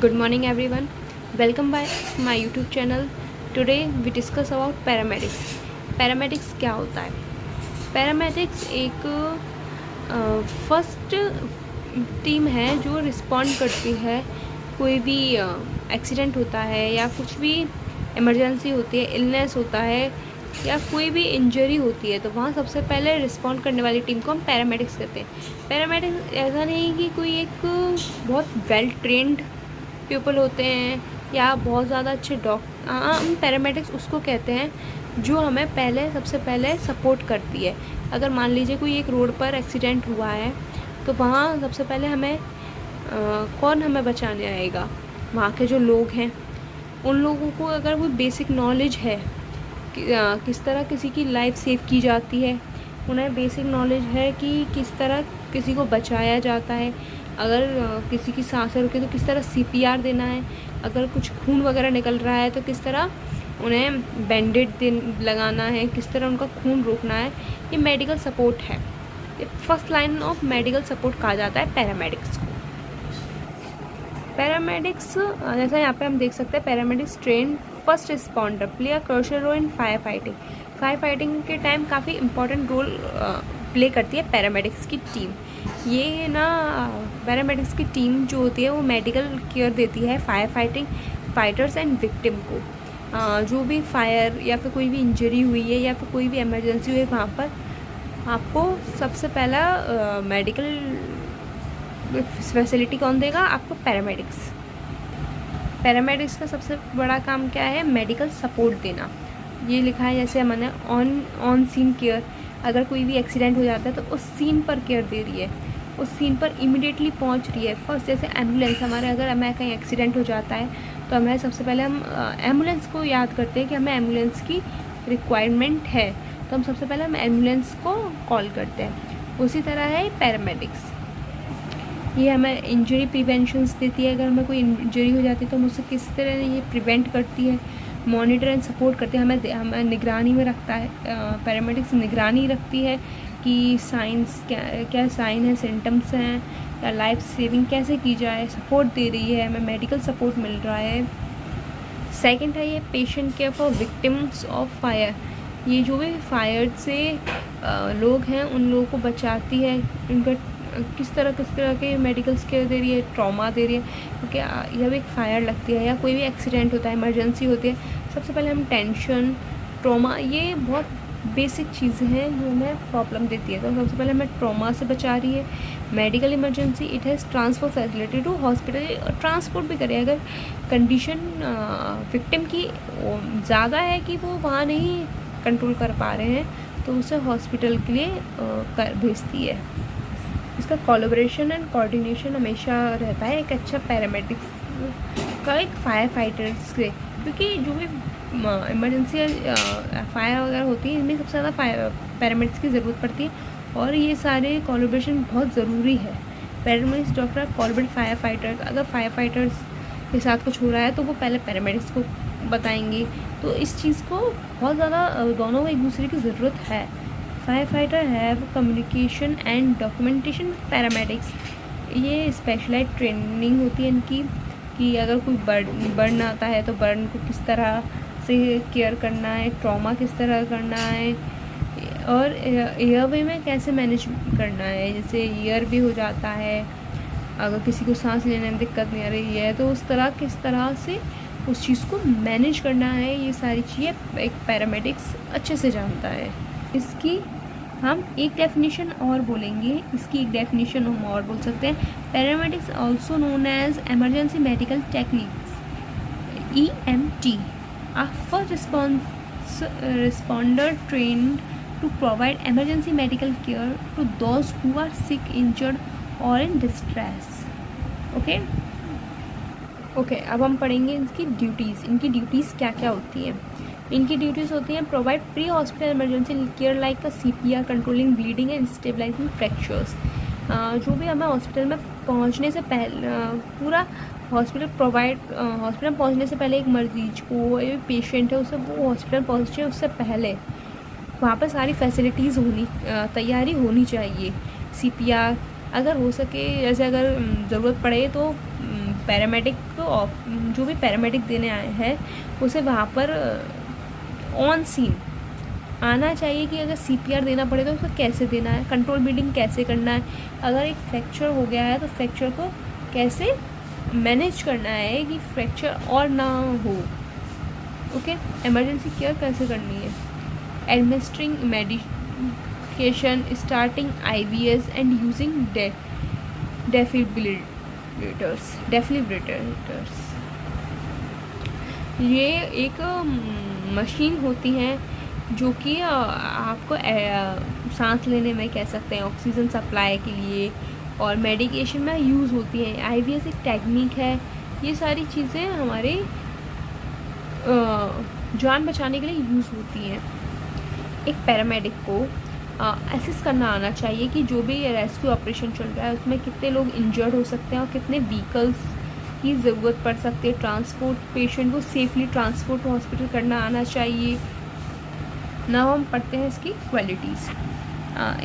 Good morning everyone. Welcome by my YouTube channel. Today we discuss about paramedics. Paramedics क्या होता है? Paramedics एक first team है जो रिस्पॉन्ड करती है कोई भी एक्सीडेंट होता है या कुछ भी इमरजेंसी होती है, इलनेस होता है या कोई भी इंजरी होती है, तो वहाँ सबसे पहले रिस्पॉन्ड करने वाली टीम को हम पैरामेडिक्स कहते हैं। पैरामेडिक्स ऐसा नहीं कि कोई एक बहुत वेल ट्रेंड पीपल होते हैं या बहुत ज़्यादा अच्छे हम पैरामेडिक्स उसको कहते हैं जो हमें सबसे पहले सपोर्ट करती है। अगर मान लीजिए कोई एक रोड पर एक्सीडेंट हुआ है तो वहाँ सबसे पहले हमें कौन हमें बचाने आएगा? वहाँ के जो लोग हैं, उन लोगों को अगर कोई बेसिक नॉलेज है किस तरह किसी की लाइफ सेव की जाती है, उन्हें बेसिक नॉलेज है कि किस तरह किसी को बचाया जाता है, अगर किसी की सांसें रुके तो किस तरह CPR देना है, अगर कुछ खून वगैरह निकल रहा है तो किस तरह उन्हें बैंडेड लगाना है, किस तरह उनका खून रोकना है। ये मेडिकल सपोर्ट है। ये first line of medical support कहा जाता है पैरामेडिक्स को। पैरामेडिक्स जैसा यहाँ पे हम देख सकते हैं, paramedics train first responder play a crucial role in fire fighting. Fire fighting के टाइम काफ़ी इंपॉर्टेंट रोल प्ले करती है पैरामेडिक्स की टीम। ये ना पैरामेडिक्स की टीम जो होती है वो मेडिकल केयर देती है fire fighting fighters and victim को। जो भी फायर या फिर कोई भी इंजरी हुई है या फिर कोई भी इमरजेंसी हुई है, वहाँ पर आपको सबसे पहला मेडिकल फैसिलिटी कौन देगा? आपको पैरामेडिक्स। पैरामेडिक्स का सबसे बड़ा काम क्या है? मेडिकल सपोर्ट देना। ये लिखा है जैसे मैंने ऑन सीन केयर। अगर कोई भी एक्सीडेंट हो जाता है तो उस सीन पर केयर दे रही है, उस सीन पर इमीडिएटली पहुंच रही है। फर्स्ट जैसे एम्बुलेंस, अगर हमें कहीं एक्सीडेंट हो जाता है तो हमें सबसे पहले हम एम्बुलेंस को याद करते हैं कि हमें एम्बुलेंस की रिक्वायरमेंट है, तो हम सबसे पहले हम एम्बुलेंस को कॉल करते हैं। उसी तरह है पैरामेडिक्स। ये हमें इंजरी प्रिवेंशंस देती है। अगर हमें कोई इंजरी हो जाती है तो हम उससे किस तरह ये प्रिवेंट करती है, मॉनिटर एंड सपोर्ट करती है, हमें निगरानी में रखता है। पैरामेडिक्स निगरानी रखती है कि साइंस क्या साइन है, सिम्टम्स हैं, या लाइफ सेविंग कैसे की जाए, सपोर्ट दे रही है, हमें मेडिकल सपोर्ट मिल रहा है। सेकंड है ये patient care for victims of fire. ये जो भी फायर से लोग हैं उन लोगों को बचाती है, उनका किस तरह के मेडिकल केयर दे रही है, ट्रॉमा दे रही है। क्योंकि जब एक फायर लगती है या कोई भी एक्सीडेंट होता है, इमरजेंसी होती है, सबसे पहले हम टेंशन, ट्रॉमा, ये बहुत बेसिक चीज़ें हैं जो हमें प्रॉब्लम देती है। तो सबसे पहले हमें ट्रॉमा से बचा रही है। Medical emergency, it has transfer facility to hospital. Transport भी करे अगर कंडीशन विक्टिम की ज़्यादा है कि वो वहाँ नहीं कंट्रोल कर पा रहे हैं तो उसे हॉस्पिटल के लिए भेजती है। इसका कोलैबोरेशन एंड कोऑर्डिनेशन हमेशा रहता है एक अच्छा पैरामेडिक्स का एक फायर फाइटर्स से, क्योंकि जो भी इमरजेंसी फायर वगैरह होती है इनमें सबसे ज़्यादा पैरामेडिक्स की ज़रूरत पड़ती है और ये सारे कोलैबोरेशन बहुत ज़रूरी है। Paramedics doctor collaborate fire fighters. अगर फायर फाइटर्स के साथ कुछ हो रहा है तो वो पहले पैरामेडिक्स को बताएंगे। तो इस चीज़ को बहुत ज़्यादा दोनों को एक दूसरे की ज़रूरत है। Fire fighter have communication and documentation paramedics. ये स्पेशलाइज ट्रेनिंग होती है इनकी कि अगर कोई बर्न आता है तो बर्न को किस तरह से केयर करना है, ट्रॉमा किस तरह करना है, और एयरवे में कैसे मैनेज करना है। जैसे ईयर भी हो जाता है, अगर किसी को सांस लेने में दिक्कत नहीं आ रही है तो उस तरह किस तरह से उस चीज़ को मैनेज करना है, ये सारी चीज़ें एक पैरामेडिक्स अच्छे से जानता है। इसकी हम एक डेफिनेशन और बोलेंगे, इसकी एक डेफिनेशन हम और बोल सकते हैं। Paramedics also known as emergency medical technics, EMT, a first responder trained to provide emergency medical care to those who are sick, injured or in distress. Okay, अब हम पढ़ेंगे इनकी ड्यूटीज़। इनकी ड्यूटीज़ क्या क्या होती हैं? इनकी ड्यूटीज़ होती हैं provide pre hospital emergency care like CPR, controlling bleeding and stabilising fractures. जो भी हमें हॉस्पिटल में पहुंचने से पहले पूरा हॉस्पिटल पहुंचने से पहले एक मरीज को, एक पेशेंट है उसे, वो हॉस्पिटल पहुंचे उससे पहले वहाँ पर सारी फैसिलिटीज़ तैयारी होनी चाहिए। CPR अगर हो सके, जैसे अगर ज़रूरत पड़े तो पैरामेडिक को जो भी पैरामेडिक देने आए हैं उसे वहाँ पर ऑन सीन आना चाहिए कि अगर CPR देना पड़े तो उसको कैसे देना है, कंट्रोल ब्लीडिंग कैसे करना है, अगर एक फ्रैक्चर हो गया है तो फ्रैक्चर को कैसे मैनेज करना है कि फ्रैक्चर और ना हो। ओके, इमरजेंसी केयर कैसे करनी है, administering medication, starting IVs and using defibrillators. ये एक मशीन होती हैं जो कि आपको सांस लेने में कह सकते हैं ऑक्सीजन सप्लाई के लिए और मेडिकेशन में यूज़ होती है। IVs एक टेक्निक है। ये सारी चीज़ें हमारे जान बचाने के लिए यूज़ होती हैं। एक पैरामेडिक को असिस्ट करना आना चाहिए कि जो भी रेस्क्यू ऑपरेशन चल रहा है उसमें कितने लोग इंजर्ड हो सकते हैं और कितने व्हीकल्स की ज़रूरत पड़ सकती है। ट्रांसपोर्ट, पेशेंट को सेफली ट्रांसपोर्ट हॉस्पिटल करना आना चाहिए। now हम पढ़ते हैं इसकी क्वालिटीज़।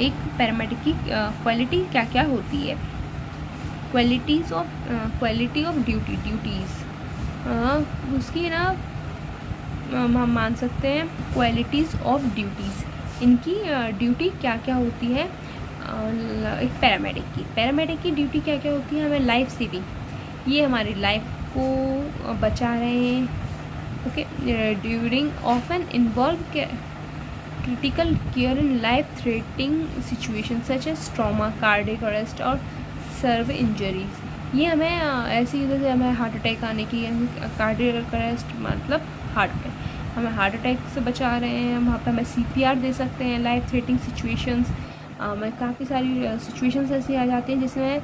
एक पैरामेडिक की क्वालिटी क्या क्या होती है। क्वालिटी ऑफ ड्यूटीज़ उसकी ना हम मान सकते हैं क्वालिटीज़ ऑफ ड्यूटीज़, इनकी ड्यूटी क्या क्या होती है। एक पैरामेडिक की ड्यूटी क्या क्या होती है। हमें लाइफ सेविंग, ये हमारी लाइफ को बचा रहे हैं। Okay, during often involve critical care in life threatening situation such as trauma, cardiac arrest और सर्व इंजरीज। ये हमें ऐसी जैसे हमें हार्ट अटैक आने की, कार्डियक अरेस्ट मतलब हार्ट अटैक, हमें हार्ट अटैक से बचा रहे हैं। वहाँ पे हमें CPR दे सकते हैं। लाइफ थ्रेटनिंग सिचुएशंस में काफ़ी सारी सिचुएशंस ऐसी आ जाती हैं जिसमें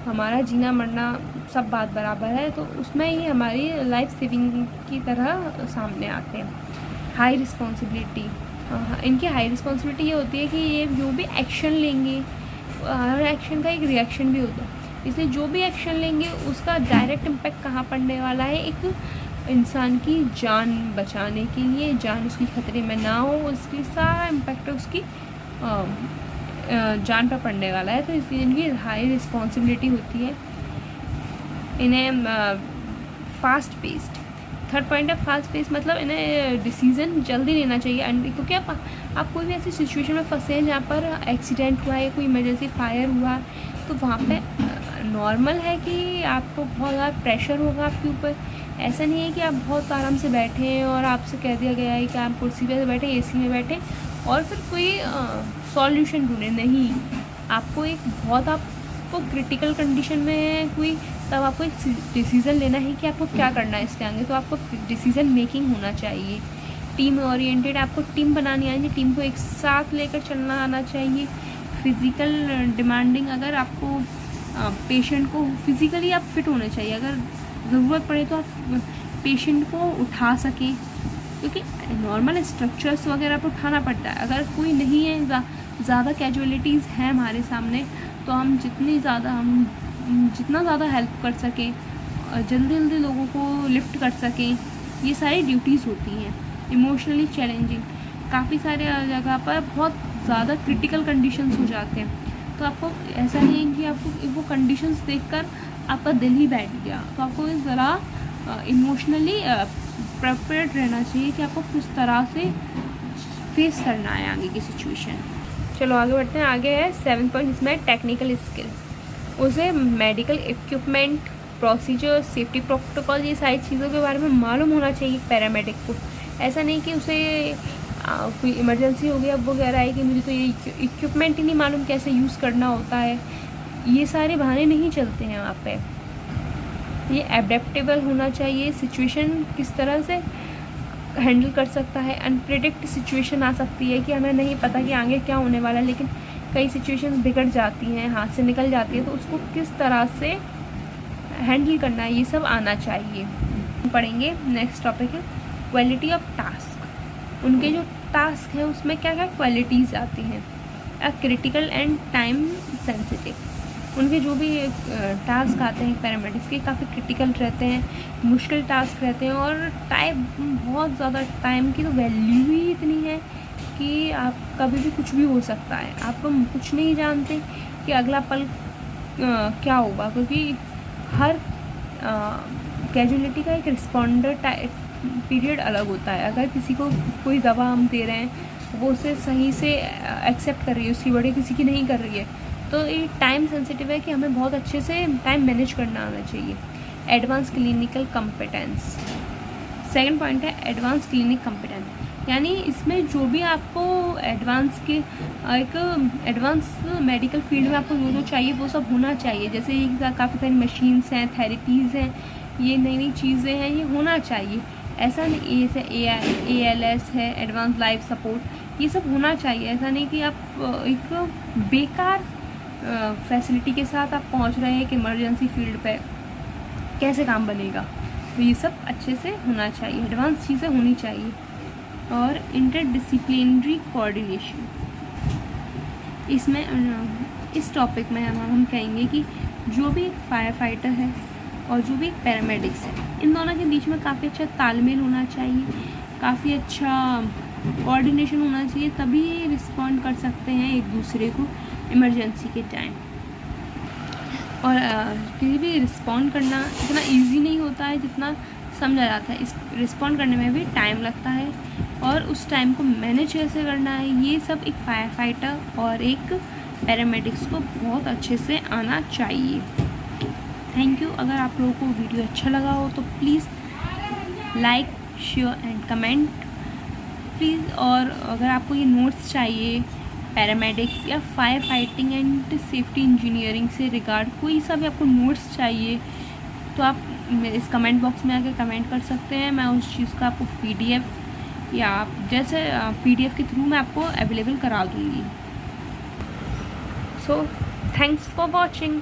हमारा जीना मरना सब बात बराबर है, तो उसमें ही हमारी लाइफ सेविंग की तरह सामने आते हैं। हाई रिस्पॉन्सिबिलिटी, इनकी हाई रिस्पॉन्सिबिलिटी ये होती है कि ये जो भी एक्शन लेंगे, हर एक्शन का एक रिएक्शन भी होता है, इसलिए जो भी एक्शन लेंगे उसका डायरेक्ट इम्पैक्ट कहाँ पड़ने वाला है, एक इंसान की जान बचाने के लिए, जान उसकी खतरे में ना हो, उसकी सारा इम्पैक्ट उसकी जान पर पड़ने वाला है। तो इसलिए इनकी हाई रिस्पॉन्सिबिलिटी होती है। इन्हें फास्ट पेस्ड, थर्ड पॉइंट है फास्ट पेस, मतलब इन्हें डिसीज़न जल्दी लेना चाहिए। क्योंकि आप कोई भी ऐसी सिचुएशन में फंसे हैं जहाँ पर एक्सीडेंट हुआ है, कोई इमरजेंसी फायर हुआ, तो वहाँ पे नॉर्मल है कि आपको बहुत ज़्यादा प्रेशर होगा आपके ऊपर। ऐसा नहीं है कि आप बहुत आराम से बैठे हैं और आपसे कह दिया गया है कि आप कुर्सी पे बैठे, AC में बैठे और फिर कोई सॉल्यूशन ढूंढे। नहीं, आपको एक बहुत आपको क्रिटिकल कंडीशन में है कोई, तब आपको एक डिसीज़न लेना है कि आपको क्या करना है इसके आगे। तो आपको डिसीज़न मेकिंग होना चाहिए। टीम ओरिएंटेड, आपको टीम बनानी आनी चाहिए, टीम को एक साथ लेकर चलना आना चाहिए। फिज़िकल डिमांडिंग, अगर आपको पेशेंट को फिज़िकली आप फिट होने चाहिए, अगर ज़रूरत पड़े तो आप पेशेंट को उठा सकें, क्योंकि नॉर्मल स्ट्रक्चर्स वगैरह पर उठाना पड़ता है। अगर कोई नहीं है, ज़्यादा कैजुअलिटीज़ हैं हमारे सामने, तो हम जितना ज़्यादा हेल्प कर सकें, जल्दी लोगों को लिफ्ट कर सकें, ये सारी ड्यूटीज़ होती हैं। इमोशनली चैलेंजिंग, काफ़ी सारे जगह पर बहुत ज़्यादा क्रिटिकल कंडीशंस हो जाते हैं, तो आपको ऐसा नहीं है कि आपको वो कंडीशंस देखकर आपका दिल ही बैठ गया, तो आपको ज़रा इमोशनली प्रिपेयर्ड रहना चाहिए कि आपको किस तरह से फेस करना है आगे की सिचुएशन। चलो आगे बढ़ते हैं। आगे है 7 पॉइंट, इसमें टेक्निकल स्किल। उसे medical equipment, procedure, safety protocol, ये सारी चीज़ों के बारे में मालूम होना चाहिए पैरामेडिक को। ऐसा नहीं कि उसे कोई इमरजेंसी हो गया, अब वो कह रहा है कि मुझे तो ये इक्विपमेंट ही नहीं मालूम कैसे यूज़ करना होता है। ये सारे बहाने नहीं चलते हैं वहाँ पे। ये एडेप्टेबल होना चाहिए, सिचुएशन किस तरह से हैंडल कर सकता है। अनप्रेडिक्ट सिचुएशन आ सकती है कि हमें नहीं पता कि आगे क्या होने वाला है, लेकिन कई सिचुएशंस बिगड़ जाती हैं, हाथ से निकल जाती है, तो उसको किस तरह से हैंडल करना है, ये सब आना चाहिए। पढ़ेंगे। नेक्स्ट टॉपिक है क्वालिटी ऑफ टास्क। उनके जो टास्क हैं उसमें क्या क्या क्वालिटीज़ आती हैं। क्रिटिकल एंड टाइम सेंसिटिव, उनके जो भी टास्क आते हैं पैरामेडिक्स के, काफ़ी क्रिटिकल रहते हैं, मुश्किल टास्क रहते हैं, और टाइम बहुत ज़्यादा, टाइम की तो वैल्यू ही इतनी है कि आप कभी भी कुछ भी हो सकता है। आप कुछ नहीं जानते कि अगला पल क्या होगा, क्योंकि हर कैजुअलिटी का एक रिस्पॉन्डर पीरियड अलग होता है। अगर किसी को कोई दवा हम दे रहे हैं वो उसे सही से एक्सेप्ट कर रही है, उसकी बॉडी किसी की नहीं कर रही है, तो ये टाइम सेंसिटिव है कि हमें बहुत अच्छे से टाइम मैनेज करना आना चाहिए। Advance clinical competence, second point है एडवांस क्लिनिक कम्पिटेंस, यानी इसमें जो भी आपको एडवांस के एक एडवांस मेडिकल फील्ड में आपको जो चाहिए वो सब होना चाहिए। जैसे ये काफ़ी सारी मशीन्स हैं, थेरेपीज़ हैं, ये नई नई चीज़ें हैं, ये होना चाहिए। ऐसा नहीं जैसे ALS है, एडवांस लाइफ सपोर्ट, ये सब होना चाहिए। ऐसा नहीं कि आप एक बेकार फैसिलिटी के साथ आप पहुंच रहे हैं कि इमरजेंसी फील्ड पे कैसे काम बनेगा। तो ये सब अच्छे से होना चाहिए, एडवांस चीज़ें होनी चाहिए। और इंटरडिसिप्लिनरी कोऑर्डिनेशन, इसमें इस टॉपिक में हम कहेंगे कि जो भी एक फायर फाइटर है और जो भी एक पैरामेडिक्स है, इन दोनों के बीच में काफ़ी अच्छा तालमेल होना चाहिए, काफ़ी अच्छा कोऑर्डिनेशन होना चाहिए, तभी रिस्पॉन्ड कर सकते हैं एक दूसरे को इमरजेंसी के टाइम। और किसी भी रिस्पॉन्ड करना इतना इजी नहीं होता है जितना समझा जाता है। इस रिस्पॉन्ड करने में भी टाइम लगता है और उस टाइम को मैनेज कैसे करना है, ये सब एक फायर फाइटर और एक पैरामेडिक्स को बहुत अच्छे से आना चाहिए। Thank you. अगर आप लोगों को वीडियो अच्छा लगा हो तो please like, share and comment please. और अगर आपको ये नोट्स चाहिए पैरामेडिक्स या fire fighting and safety engineering से रिगार्ड कोई सा भी आपको नोट्स चाहिए तो आप इस कमेंट बॉक्स में आके कमेंट कर सकते हैं। मैं उस चीज़ का आपको PDF या आप जैसे PDF के थ्रू मैं आपको अवेलेबल करा दूँगी। So thanks for watching.